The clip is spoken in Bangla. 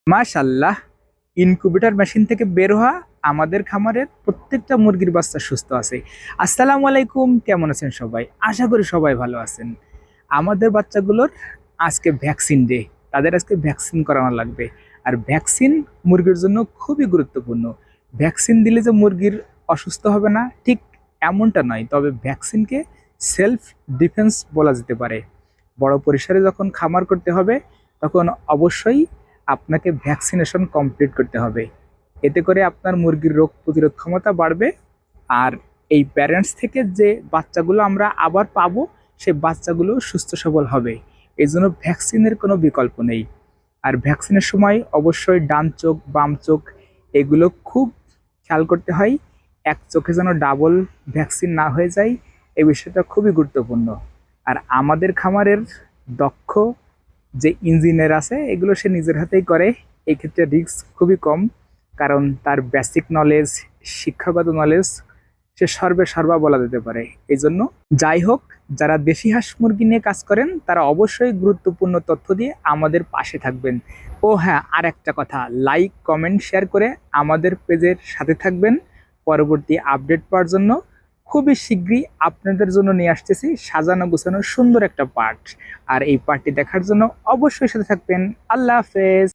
মাশাল্লাহ, ইনকিউবেটর মেশিন থেকে বের হওয়া আমাদের খামারের প্রত্যেকটা মুরগির বাচ্চা সুস্থ আছে। আসসালামু আলাইকুম, কেমন আছেন সবাই? আশা করি সবাই ভালো আছেন। আমাদের বাচ্চাগুলোর আজকে ভ্যাকসিন ডে, তাদের আজকে ভ্যাকসিন করানো লাগবে। আর ভ্যাকসিন মুরগির জন্য খুবই গুরুত্বপূর্ণ। ভ্যাকসিন দিলে যে মুরগির অসুস্থ হবে না, ঠিক এমনটা নয়। তবে ভ্যাকসিনকে সেলফ ডিফেন্স বলা যেতে পারে। বড় পরিসরে যখন খামার করতে হবে, তখন অবশ্যই আপনাকে ভ্যাকসিনেশন কমপ্লিট করতে হবে। এতে করে আপনার মুরগির রোগ প্রতিরোধ ক্ষমতা বাড়বে। আর এই প্যারেন্টস থেকে যে বাচ্চাগুলো আমরা আবার পাবো, সেই বাচ্চাগুলো সুস্থ সবল হবে। এই জন্য ভ্যাকসিনের কোনো বিকল্প নেই। আর ভ্যাকসিনের সময় অবশ্যই ডান চোখ বাম চোখ এগুলো খুব খেয়াল করতে হয়। এক চোখে যেন ডাবল ভ্যাকসিন না হয়ে যায়, এই বিষয়টা খুবই গুরুত্বপূর্ণ। আর আমাদের খামারের দক্ষ যে ইঞ্জিনিয়ার আছে, এগুলো সে নিজের হাতেই করে। এই ক্ষেত্রে রিস্ক খুবই কম, কারণ তার বেসিক নলেজ, শিক্ষাগত নলেজ সে সর্বা বলা যেতে পারে। এই জন্য যাই হোক, যারা দেশি হাঁস মুরগি নিয়ে কাজ করেন তারা অবশ্যই গুরুত্বপূর্ণ তথ্য দিয়ে আমাদের পাশে থাকবেন। ও হ্যাঁ, আর একটা কথা, লাইক কমেন্ট শেয়ার করে আমাদের পেজের সাথে থাকবেন পরবর্তী আপডেট পাওয়ার জন্য। খুবই শীঘ্রই আপনাদের জন্য নিয়ে আসতেছি সাজানো গোছানো সুন্দর একটা পার্ট। আর এই পার্টটি দেখার জন্য অবশ্যই সাথে থাকবেন। আল্লাহ হাফেজ।